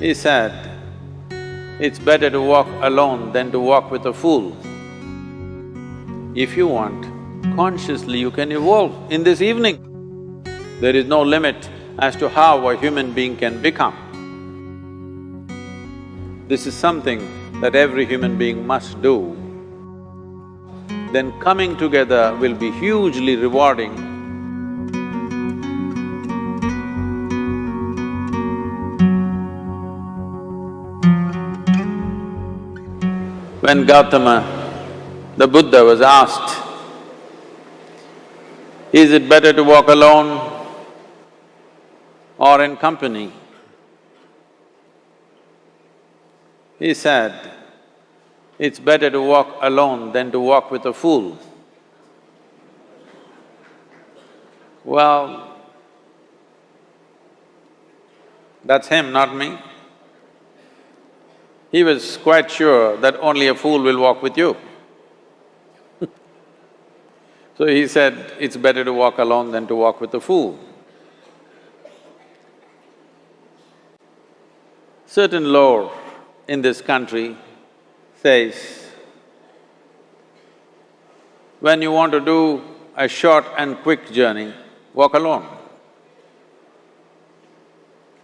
He said, it's better to walk alone than to walk with a fool. If you want, consciously you can evolve in this evening. There is no limit as to how a human being can become. This is something that every human being must do. Then coming together will be hugely rewarding. When Gautama, the Buddha, was asked, is it better to walk alone or in company? He said, it's better to walk alone than to walk with a fool. Well, that's him, not me. He was quite sure that only a fool will walk with you. So he said, it's better to walk alone than to walk with a fool. Certain lore in this country says, when you want to do a short and quick journey, walk alone.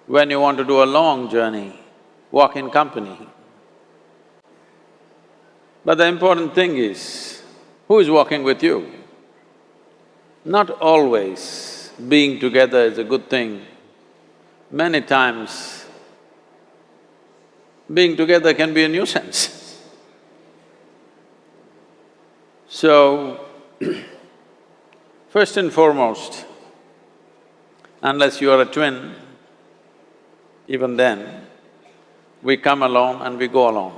When you want to do a long journey, walk in company. But the important thing is, who is walking with you? Not always being together is a good thing. Many times, being together can be a nuisance. So, first and foremost, unless you are a twin, even then, we come alone and we go alone.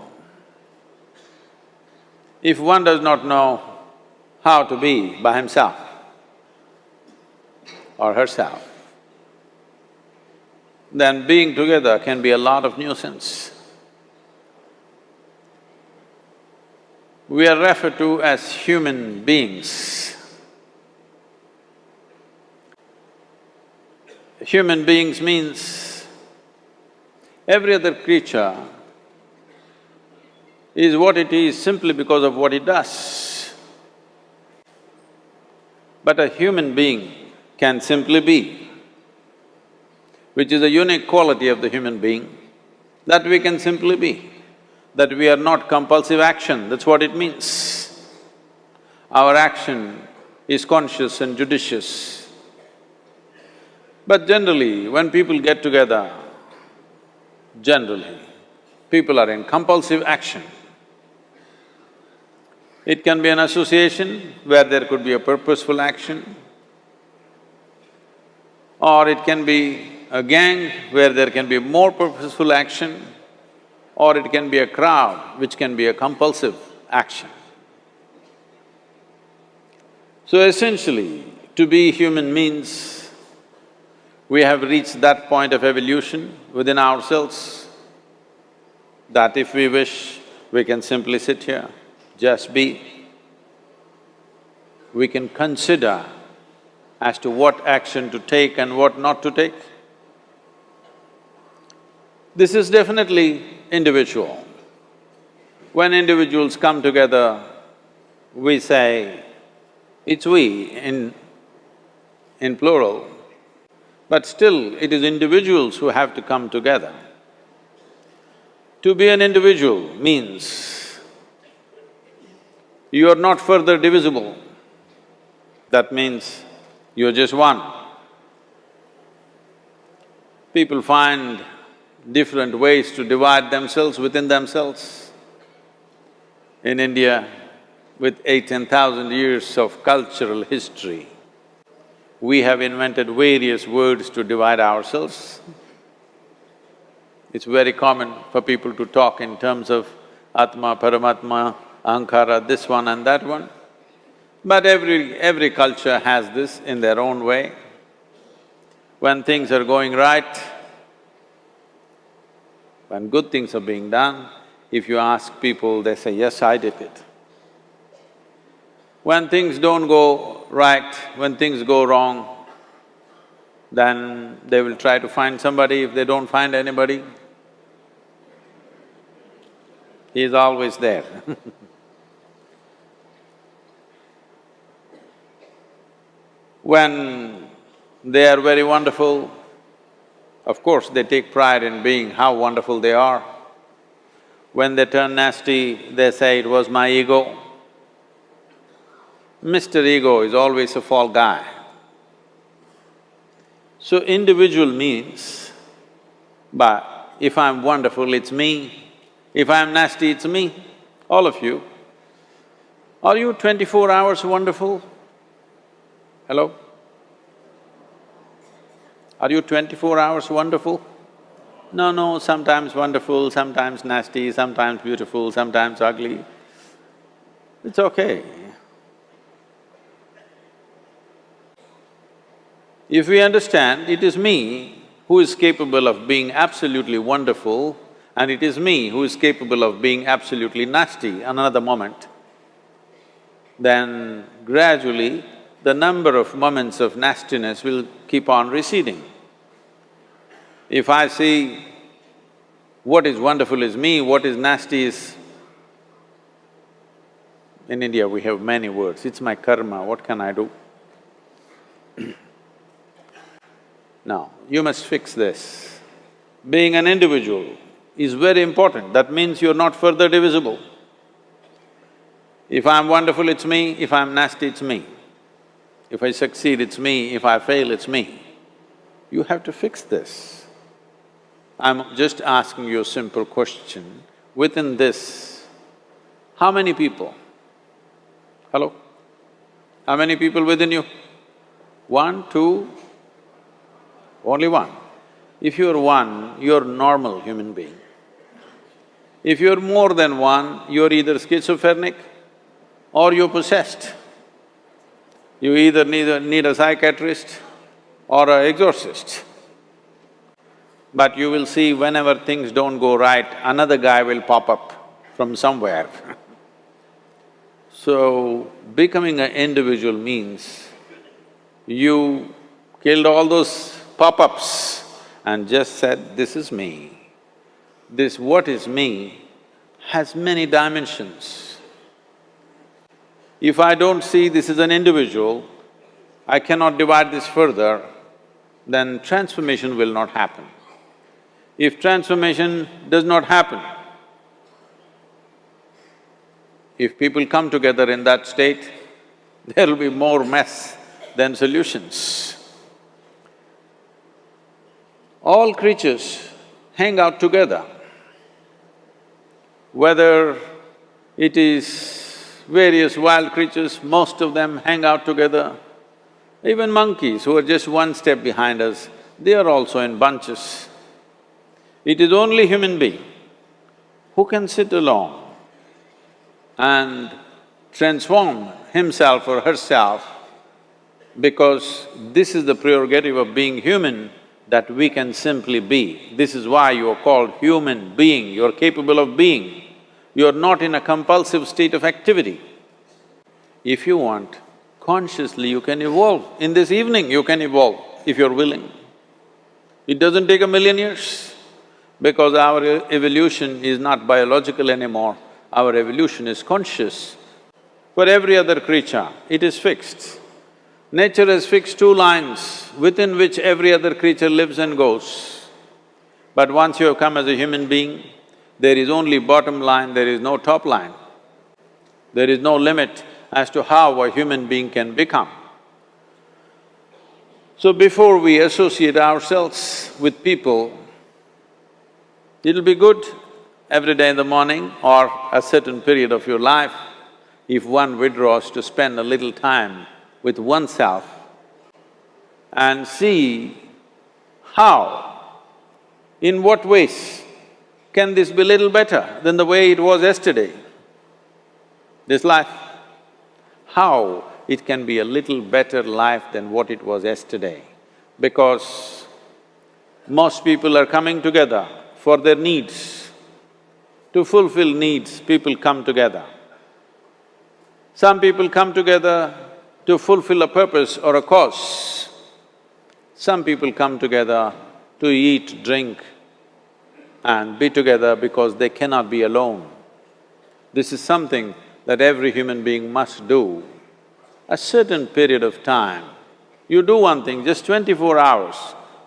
If one does not know how to be by himself or herself, then being together can be a lot of nuisance. We are referred to as human beings. Human beings means every other creature is what it is simply because of what it does. But a human being can simply be, which is a unique quality of the human being, that we can simply be, that we are not compulsive action, that's what it means. Our action is conscious and judicious. But generally, when people get together, generally, people are in compulsive action. It can be an association where there could be a purposeful action, or it can be a gang where there can be more purposeful action, or it can be a crowd which can be a compulsive action. So essentially, to be human means we have reached that point of evolution within ourselves that if we wish, we can simply sit here, just be. We can consider as to what action to take and what not to take. This is definitely individual. When individuals come together, we say, it's we in plural, but still it is individuals who have to come together. To be an individual means you are not further divisible. That means you're just one. People find different ways to divide themselves within themselves. In India, with 8,000–10,000 years of cultural history, we have invented various words to divide ourselves. It's very common for people to talk in terms of Atma, Paramatma, Ahankara, this one and that one. But every culture has this in their own way. When things are going right, when good things are being done, if you ask people, they say, yes, I did it. When things don't go right, when things go wrong, then they will try to find somebody. If they don't find anybody, He is always there. When they are very wonderful, of course they take pride in being how wonderful they are. When they turn nasty, they say, "It was my ego." Mr. Ego is always a fall guy. So individual means, but if I'm wonderful, it's me. If I'm nasty, it's me. All of you. Are you 24 hours wonderful? Hello? Are you 24 hours wonderful? No, sometimes wonderful, sometimes nasty, sometimes beautiful, sometimes ugly. It's okay. If we understand it is me who is capable of being absolutely wonderful and it is me who is capable of being absolutely nasty another moment, then gradually the number of moments of nastiness will keep on receding. If I see what is wonderful is me, what is nasty is… In India we have many words, it's my karma, what can I do? Now, you must fix this. Being an individual is very important, that means you're not further divisible. If I'm wonderful, it's me, if I'm nasty, it's me. If I succeed, it's me, if I fail, it's me. You have to fix this. I'm just asking you a simple question. Within this, how many people? Hello? How many people within you? One, two? Only one. If you're one, you're a normal human being. If you're more than one, you're either schizophrenic or you're possessed. You either need a psychiatrist or an exorcist. But you will see whenever things don't go right, another guy will pop up from somewhere. So, becoming an individual means you killed all those pop-ups and just said, "This is me." This what is me has many dimensions. If I don't see this as an individual, I cannot divide this further, then transformation will not happen. If transformation does not happen, if people come together in that state, there will be more mess than solutions. All creatures hang out together. Whether it is various wild creatures, most of them hang out together. Even monkeys who are just one step behind us, they are also in bunches. It is only human being who can sit alone and transform himself or herself, because this is the prerogative of being human, that we can simply be. This is why you are called human being, you're capable of being. You're not in a compulsive state of activity. If you want, consciously you can evolve. In this evening you can evolve, if you're willing. It doesn't take 1,000,000 years, because our evolution is not biological anymore, our evolution is conscious. For every other creature, it is fixed. Nature has fixed two lines within which every other creature lives and goes. But once you have come as a human being, there is only bottom line, there is no top line. There is no limit as to how a human being can become. So before we associate ourselves with people, it'll be good every day in the morning or a certain period of your life, if one withdraws to spend a little time with oneself and see how, in what ways can this be little better than the way it was yesterday, this life? How it can be a little better life than what it was yesterday, because most people are coming together for their needs. To fulfill needs, people come together. Some people come together to fulfill a purpose or a cause. Some people come together to eat, drink and be together because they cannot be alone. This is something that every human being must do. A certain period of time, you do one thing, just 24 hours,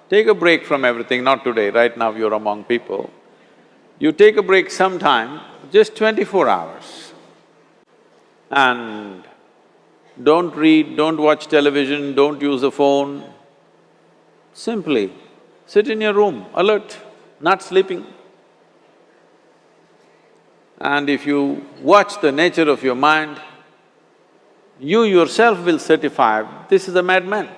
take a break from everything, not today, right now you're among people. You take a break sometime, just 24 hours. And don't read, don't watch television, don't use the phone. Simply sit in your room, alert, not sleeping. And if you watch the nature of your mind, you yourself will certify, this is a madman.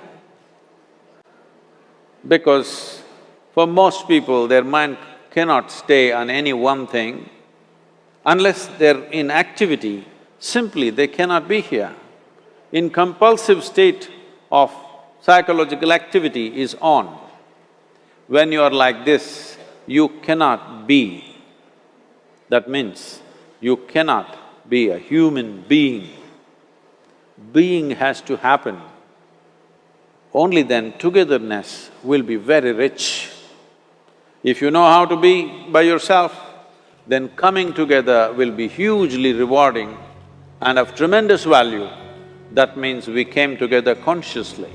Because for most people, their mind cannot stay on any one thing. Unless they're in activity, simply they cannot be here. In compulsive state of psychological activity is on. When you are like this, you cannot be. That means you cannot be a human being. Being has to happen. Only then togetherness will be very rich. If you know how to be by yourself, then coming together will be hugely rewarding and of tremendous value. That means we came together consciously.